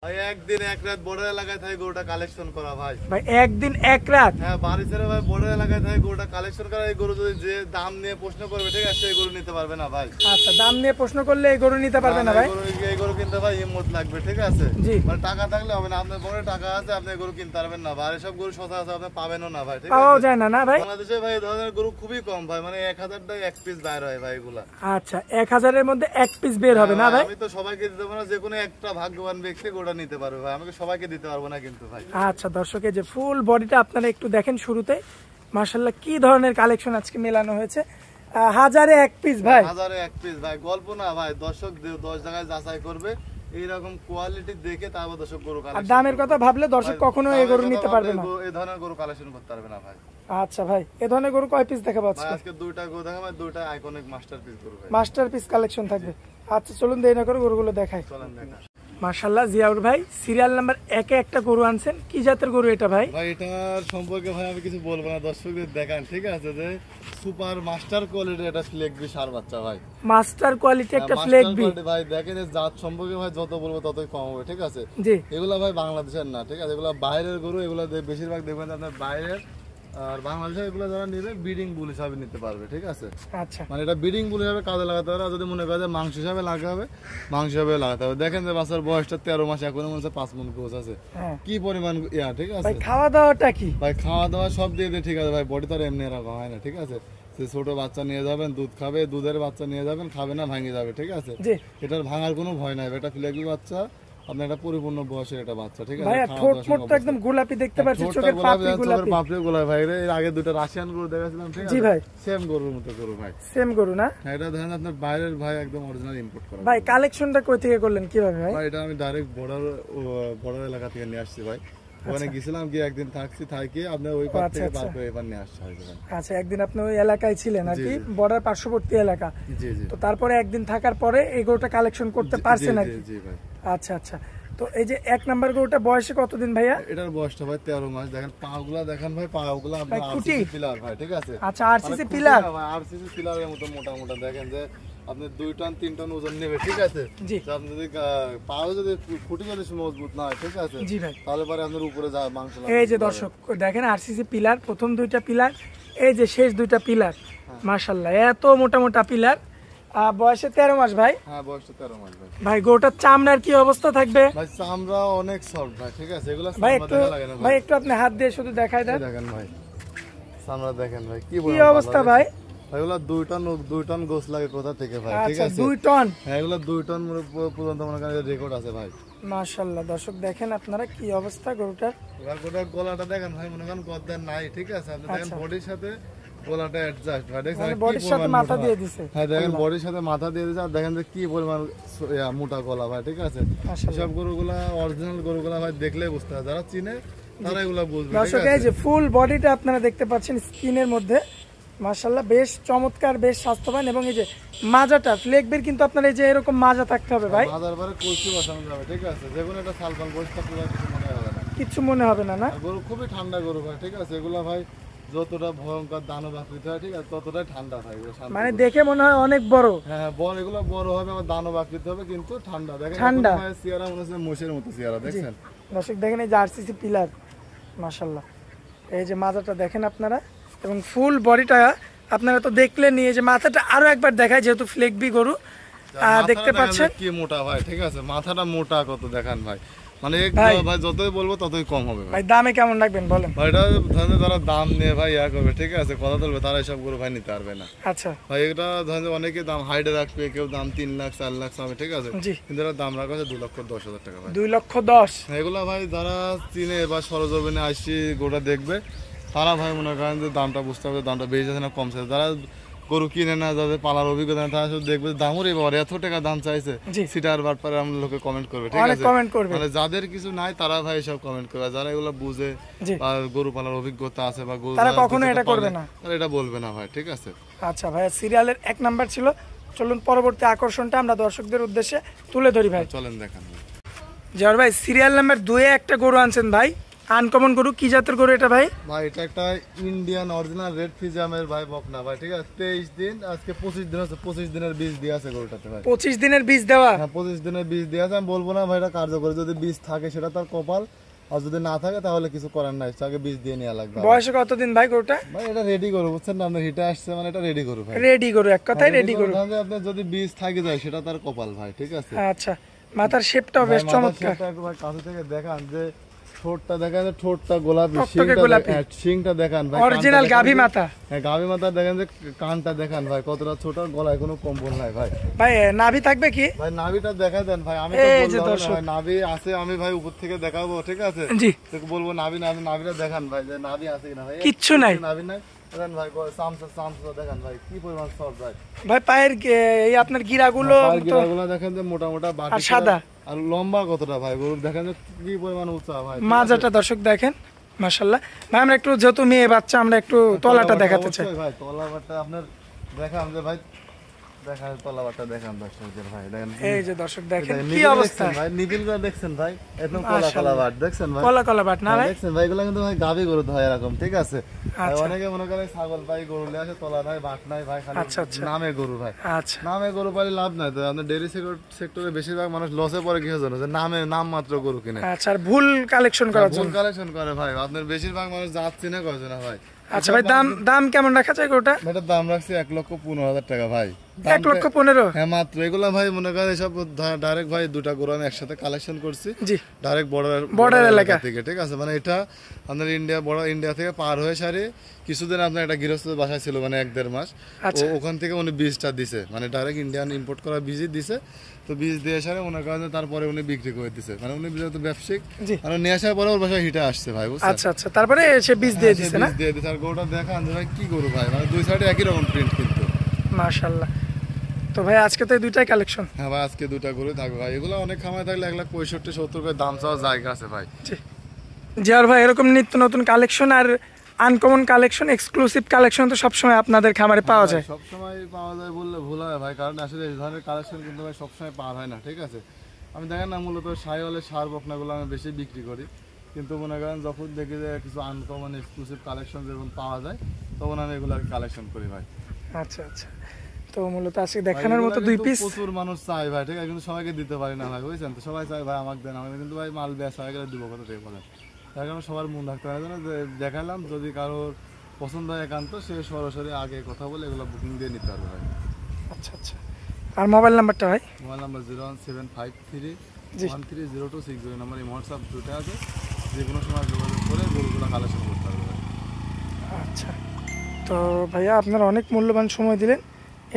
ভাই একদিন এক রাত বর্ডার এলাকায় থাকে গরুটা কালেকশন করা ভাই। ভাই একদিন এক রাত? হ্যাঁ, বাড়ি ছেড়ে ভাই বর্ডার এলাকায় থাকে গরুটা কালেকশন করা। এই গরু যদি যে দাম নিয়ে প্রশ্ন করবে ঠিক আছে, এই গরু নিতে পারবে না ভাই। আচ্ছা, দাম নিয়ে প্রশ্ন করলে এই গরু নিতে পারবে না ভাই? এই গরু কিনতে ভাই হিম্মত লাগবে, ঠিক আছে? জি। মানে টাকা থাকলে হবে না, আপনার পরে টাকা আছে আপনি গরু কিনতে পারবেন না ভাই। এসব গরু সচরাচর আপনি পাবেনও না ভাই, ঠিক আছে? পাওয়াও যায় না না ভাই? বাংলাদেশে ভাই এই ধরনের গরু খুবই কম ভাই, মানে 1000টাই এক পিস বাইর হয় ভাই এগুলা। আচ্ছা, 1000-এর মধ্যে এক পিস বের হবে না ভাই? আমি তো সবাইকে দিতে পারবো না, যে কোনো একটা ভাগ্যবান ব্যক্তি গরুটা নিতে পারবে ভাই, আমাকে সবাইকে দিতে পারবো না কিন্তু ভাই। আচ্ছা দর্শক, এই যে ফুল বডিটা আপনারা একটু দেখেন শুরুতে, মাশাআল্লাহ কি ধরনের কালেকশন আজকে মেলানো হয়েছে। 1000-এ এক পিস ভাই? 1000-এ এক পিস ভাই, গল্প না ভাই। দর্শক 10 জায়গায় যাচাই করবে, এইরকম কোয়ালিটি দেখে তারপর দর্শক গরু কালেকশন। আর দামের কথা ভাবলে দর্শক কখনো এই গরু নিতে পারবে না, এই ধরনের গরু কালেকশন করতে পারবে না ভাই। আচ্ছা ভাই, এই ধরনের গরু কয় পিস দেখাবো আজকে? আজকে দুইটা গরু দেখাবো, দুইটা আইকনিক মাস্টারপিস গরু ভাই, মাস্টারপিস কালেকশন থাকবে। আচ্ছা চলুন দেরি না করে গরুগুলো দেখাই। চলেন দেখা। মাশাআল্লাহ জিয়াউর ভাই সিরিয়াল নাম্বার 1-এ একটা গরু আনছেন, কি জাতের গরু এটা ভাই? ভাই এটার সম্পর্কে ভাই আমি কিছু বলবো না, দর্শকদের দেখান, ঠিক আছে? যে সুপার মাস্টার কোয়ালিটি এটা ফ্লেগবি সার বাচ্চা ভাই, মাস্টার কোয়ালিটি একটা ফ্লেগবি ভাই। দেখেন এই জাত সম্পর্কে ভাই যত বলবো ততই কম হবে, ঠিক আছে? জি। এগুলা ভাই বাংলাদেশের না, ঠিক আছে? এগুলা বাইরের গরু, এগুলা বেশিরভাগ দেখবেন আপনার বাইরের। আর বাংলাদেশে এগুলো যারা নিবে ব্রিডিং বুল হিসাবে নিতে পারবে, ঠিক আছে? আচ্ছা, মানে এটা ব্রিডিং বুল হিসাবে কাজে লাগাতে পারে। যদি মনে করে মাংস হিসাবে লাগাবে, মাংস হিসাবে লাগাতে হবে। দেখেন যে বাচ্চার বয়সটা 13 মাস, এখন মনে হচ্ছে 5 মণ গোছ আছে, কি পরিমাণ ঠিক আছে? ভাই খাওয়া দাওয়াটা কি ভাই? খাওয়া দাওয়া সব দিয়ে ঠিক আছে ভাই, বডি তো আর এমনি এরকম হয় না, ঠিক আছে? ছোট বাচ্চা নিয়ে যাবেন, দুধ খাবে, দুধের বাচ্চা নিয়ে যাবেন, খাবে না ভাঙে যাবে, ঠিক আছে? এটার ভাঙার কোনো ভয় নাই। এটা ফ্লেগবি বাচ্চা, আপনার একটা পরিপূর্ণ বয়সের একটা বাচ্চা, ঠিক আছে? ভাই ঠোঁট মোট একদম গোলাপি দেখতে পাচ্ছি, চোখের পাপড়ি গোলাপি, পাপড়ি গোলাপি ভাই। এর আগে দুটো রাশিয়ান গরু দেখাছিলাম, ঠিক আছে? জি ভাই, সেম গরুর মতো গরু ভাই, সেম গরু না? এটা দেখেন আপনার বাইরের ভাই, একদম অরিজিনাল ইম্পোর্ট করা ভাই। কালেকশনটা কই থেকে করলেন, কিভাবে ভাই? ভাই এটা আমি ডাইরেক্ট বর্ডার এলাকা থেকে নিয়ে আসছি ভাই। ওখানে গেছিলাম, গিয়ে একদিন থাকছি, থাকি আপনার ওই পার থেকে পার করে এবার নিয়ে আসছি। আচ্ছা, একদিন আপনি ওই এলাকায় ছিলেন আর কি, বর্ডার পার্শ্ববর্তী এলাকা। জি জি। তো তারপরে একদিন থাকার পরে এই গরুটা কালেকশন করতে পারছেন আর কি? জি ভাই। আচ্ছা আচ্ছা, তো এই যে 1 নাম্বার গরুটা বয়সে কতদিন ভাইয়া? এটার বয়সটা ভাই 13 মাস। দেখেন পাগুলা, দেখেন ভাই পাগুলা আপনার আরসিসি পিলার ভাই, ঠিক আছে? আচ্ছা, আরসিসি পিলার ভাই, আরসিসি পিলারের মতো মোটা মোটা। দেখেন যে আপনি 2 টন 3 টন ওজন নেবে, ঠিক আছে? জি। আপনি যদি পাও যদি খুঁটি যদি মজবুত না হয়, ঠিক আছে? জি ভাই। তাহলে পরে আপনার উপরে যা মাংস লাগবে। এই যে দর্শক দেখেন আরসিসি পিলার, প্রথম 2টা পিলার, এই যে শেষ 2টা পিলার, মাশাআল্লাহ এত মোটা মোটা পিলার। বয়সে 13 মাস ভাই? হ্যাঁ, বয়সে 13 মাস ভাই। ভাই গরুটার চামড়ার কি অবস্থা থাকবে? ভাই চামড়া অনেক সফট ভাই, ঠিক আছে? এগুলা ভাই চামড়া দেখা লাগে না ভাই, একটু আপনি হাত দিয়ে শুধু দেখাই দেন। দেখেন ভাই চামড়া, দেখেন ভাই কি অবস্থা ভাই। এগুলা 2 টন গোস লাগে কোথা থেকে ভাই, ঠিক আছে? 2 টন? হ্যাঁ, এগুলা 2 টন পর্যন্ত মনে করেন রেকর্ড আছে ভাই। মাশাআল্লাহ দর্শক দেখেন আপনারা কি অবস্থা গরুটার। এবার গলাটা দেখেন ভাই, মনে করেন গদ্দার নাই, ঠিক আছে? আপনি দেখেন বডির সাথে গলাটা অ্যাডজাস্ট ভাই, দেখেন বডির সাথে মাথা দিয়ে দিয়েছে। হ্যাঁ, দেখেন বডির সাথে মাথা দিয়ে দিয়েছে। আর দেখেন যে কি পরিমাণ মোটা গলা ভাই, ঠিক আছে? সব গরুগুলা অরিজিনাল গরুগুলা ভাই দেখলেই বুঝতে হয়, যারা চিনে তারা এগুলা বুঝবে। দর্শক এই যে ফুল বডিটা আপনারা দেখতে পাচ্ছেন স্কিনের মধ্যে, মাশাআল্লাহ বেশ চমৎকার, বেশ স্বাস্থ্যবান। এবং এই যে মাজাটা ফ্লেগবির, কিন্তু আপনার এই যে এরকম মাজা থাকতে হবে ভাই, মাজার পরে কলসি বসানো যাবে, ঠিক আছে? যেকোনো একটা সালপাল বসতে পুরো কিছু মনে হবে না, কিছু মনে হবে না। না, গরু খুবই ঠান্ডা গরু ভাই, ঠিক আছে? এগুলা ভাই যতটা ভয়ঙ্কর দানব আকৃতি হয়, ঠিক আছে, ততটাই ঠান্ডা ভাই। মানে দেখে মনে হয় অনেক বড়। হ্যাঁ, বড়, এগুলো বড় হবে, আমার দানব আকৃতি হবে, কিন্তু ঠান্ডা। দেখেন ঠান্ডা চেহারা মনে হচ্ছে মোষের মতো চেহারা, দেখছেন? দর্শক দেখেন এই যে আরসিসি পিলার, মাশাআল্লাহ এই যে মাথাটা দেখেন আপনারা, এবং ফুল বডিটা আপনারা তো দেখলেন। নিয়ে যে মাথাটা আরো একবার দেখায়, যেহেতু ফ্লেগবি গরু দেখতে পাচ্ছেন কি মোটা ভাই, ঠিক আছে? মাথাটা মোটা কত দেখান ভাই, মানে ভাই যতই বলবো ততই কম হবে ভাই। দামে কেমন রাখবেন বলেন? ভাই এটা ধরেন যারা দাম নিয়ে ভাই করবে, ঠিক আছে, কথা বলবে, তারা এসব গরু ভাই নিতে পারবে না। আচ্ছা ভাই এটা ধরেন অনেকে দাম হাইডে রাখবে, কেউ দাম 3 লাখ 4 লাখ হবে, ঠিক আছে? কিন্তু এরা দাম রাখা 2,10,000 টাকা ভাই। 2,10,000? এগুলা ভাই যারা চিনে বা সরজমিনে আসছি গোটা দেখবে, তারা ভাই মনে করেন যে দামটা বুঝতে হবে, দামটা বেশি আছে না কমছে। যারা গরু কিনে না, যাদের পালার অভিজ্ঞতা তারা শুধু দেখবে দামও এবার এত টাকা দাম চাইছে, সিটার বাটপারে আমরা লোকে কমেন্ট করবে, ঠিক আছে? মানে যাদের কিছু নাই তারা ভাই সব কমেন্ট করবে। যারা এগুলো বুঝে বা গরু পালার অভিজ্ঞতা আছে বা গরু, তারা কখনো এটা করবে না, তারা এটা বলবে না ভাই, ঠিক আছে? আচ্ছা ভাই, সিরিয়ালের 1 নাম্বার ছিল। চলুন পরবর্তী আকর্ষণটা আমরা দর্শকদের উদ্দেশ্যে তুলে ধরি ভাই। চলেন দেখান জয় ভাই, সিরিয়াল নাম্বার 2-এ একটা গরু আনছেন ভাই, আনকমন গরু, কি জাতের গরু এটা ভাই? ভাই এটা একটা ইন্ডিয়ান অরিজিনাল রেড ফিজিয়ামের ভাই বকনা ভাই, ঠিক আছে। 23 দিন, আজকে 25 দিন আছে, 25 দিনের বীজ দিয়ে আছে গরুটাতে ভাই। 25 দিনের বীজ দেওয়া? হ্যাঁ 25 দিনের বীজ দিয়ে আছে। আমি বলবো না ভাই এটা কার্যকরী, যদি বীজ থাকে সেটা তার কপাল, আর যদি না থাকে তাহলে কিছু করার নাই, তাকে বীজ দিয়ে নেওয়া লাগবে। বয়সে কতদিন ভাই গরুটা? ভাই এটা রেডি গরু, বুঝছেন না, আপনার হিটে আসছে মানে এটা রেডি গরু ভাই। রেডি গরু, এক কথায় রেডি গরু। আপনার যদি বীজ থাকে যায় সেটা তার কপাল ভাই, ঠিক আছে। আচ্ছা, মাথার শেপটাও বেশ চমৎকার। ভাই কাছে থেকে দেখান যে ঠোঁটটা দেখান, যে ঠোঁটটা গোলাপি, টকটকে গোলাপি। শিংটা দেখান ভাই, অরিজিনাল গাভী মাথা। হ্যাঁ গাভী মাথা দেখেন, যে কানটা দেখান ভাই কতটা ছোট, গলায় কোনো কম্বল নাই ভাই। ভাই নাভি থাকবে কি? ভাই নাভিটা দেখা দেন ভাই, আমি তো এই যে বললাম না দর্শক। ভাই নাভি আছে, আমি ভাই উপর থেকে দেখাবো, ঠিক আছে। জি, তোকে বলবো নাভিটা দেখান ভাই, যে নাভি আছে কিনা ভাই। কিচ্ছু নাই। নাভি নাই দেখান ভাই, সামসা দেখান ভাই, কি পরিমাণ সফট ভাই। ভাই পায়ের এই আপনার গিরাগুলো পায়ের তো গিরাগুলো দেখেন যে মোটা মোটা বাটি আর সাদা। আর লম্বা কতটা ভাই গরুর, দেখেন যে কি পরিমাণ উঁচা ভাই। মাজাটা দর্শক দেখেন, মাশাআল্লাহ। ভাই আমরা একটু, যেহেতু মেয়ে বাচ্চা, আমরা একটু তলাটা দেখাতে চাই। অবশ্যই ভাই তলাবারটা আপনার দেখান, যে ভাই দেখান তলাবারটা দেখান দর্শকদের ভাই, দেখেন এই যে দর্শক দেখেন কি নিবিল অবস্থা। দেখছেন ভাই, নিবিলগুলো দেখছেন ভাই, একদম কলা কলা বাট দেখছেন ভাই, কলা কলা বাট না ভাই? দেখছেন ভাই, এগুলো কিন্তু ভাই গাভী গরু তো হয় এরকম, ঠিক আছে। আর আচ্ছা। অনেকে মনে করে ছাগল ভাই গরু নিয়ে আসে, তলা নাই বাট নাই ভাই, খালি আচ্ছা, আচ্ছা। নামে গরু ভাই। আচ্ছা নামে গরু পালি লাভ নাই তো, আপনার ডেইরি সেক্টরে বেশিরভাগ মানুষ লসে পড়ে কিসের জন্য, যে নাম মাত্র গরু কিনে, আচ্ছা, আর ভুল কালেকশন করার ভুল জন্য। কালেকশন করে ভাই। আপনার বেশিরভাগ মানুষ জাত চিনে করে না ভাই। আচ্ছা ভাই, দাম কেমন রাখা যায় গরুটা? এটার দাম রাখছি 1,15,000 টাকা ভাই। 1,15,000? হ্যাঁ মাত্র। এগুলা ভাই মনে করেন এসব ডাইরেক্ট ভাই দুটা গরু আমি একসাথে কালেকশন করছি, জি, ডাইরেক্ট বর্ডার এলাকা থেকে, ঠিক আছে। মানে এটা আপনার ইন্ডিয়া থেকে পার হয়ে সারি কিছুদিন আপনার একটা গৃহস্থ বাসায় ছিল, মানে 1-1.5 মাস। আচ্ছা। ওখান থেকে উনি বীজটা দিছে, মানে ডাইরেক্ট ইন্ডিয়ান ইম্পোর্ট করা বীজই দিছে। তো বীজ দিয়ে সারে মনে করেন যে তারপরে উনি বিক্রি করে দিছে, মানে উনি যেহেতু ব্যবসায়িক, জি। মানে নিয়ে আসার পরে ওর বাসায় হিটে আসছে ভাই, বুঝছেন। আচ্ছা আচ্ছা, তারপরে সে বীজ দিয়ে দিছে না? বীজ দিয়ে দিছে। আর গরুটা দেখান যে ভাই কি গরু ভাই, মানে দুই সাইডে একই রকম প্রিন্ট কিন্তু। মাশাআল্লাহ। তো ভাই আজকে তো এই দুইটাই কালেকশন? হ্যাঁ ভাই আজকে দুটা গরু থাকবে ভাই। এগুলো অনেক খামায় থাকলে 1,65,70 করে দাম চাওয়ার জায়গা আছে ভাই। জি। আর ভাই এরকম নিত্য নতুন কালেকশন আর আনকমন কালেকশন, এক্সক্লুসিভ কালেকশন তো সবসময় আপনাদের খামারে পাওয়া যায়? সবসময় পাওয়া যায় বললে ভুল হয় ভাই, কারণ আসলে এই ধরনের কালেকশন কিন্তু ভাই সবসময় পাওয়া হয় না, ঠিক আছে। আমি দেখেন না মূলত সাইওয়ালের সার বকনাগুলো আমি বেশি বিক্রি করি, কিন্তু মনে করেন যখন দেখি যে কিছু আনকমন এক্সক্লুসিভ কালেকশন যেরকম পাওয়া যায়, তখন আমি এগুলো কালেকশন করি ভাই। আচ্ছা আচ্ছা। তো মূলত আজকে দেখানোর মতো দুই পিস প্রচুর মানুষ চাই ভাই, ঠিক আছে, কিন্তু সবাইকে দিতে পারি না ভাই, বুঝছেন তো। সবাই চাই ভাই আমাকে দেন, আমাকে কিন্তু ভাই মাল বেচা হয়ে গেলে দিব কত থেকে বলেন। তার কারণে সবার মন রাখতে হয় না, যে দেখালাম, যদি কারোর পছন্দ হয় একান্ত, সে সরাসরি আগে কথা বলে এগুলো বুকিং দিয়ে নিতে পারবে ভাই। আচ্ছা আচ্ছা। আর মোবাইল নাম্বারটা ভাই? মোবাইল নাম্বার 01753 জি। 130260 নাম্বার, এই হোয়াটসঅ্যাপ দুটো আছে, যে কোনো সময় যোগাযোগ করে গরুগুলো কালেকশন করতে পারবে ভাই। আচ্ছা। তো ভাইয়া আপনারা অনেক মূল্যবান সময় দিলেন,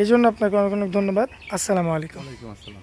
এই জন্য আপনাকে অনেক অনেক ধন্যবাদ। আসসালামু আলাইকুম। ওয়ালাইকুম আসসালাম।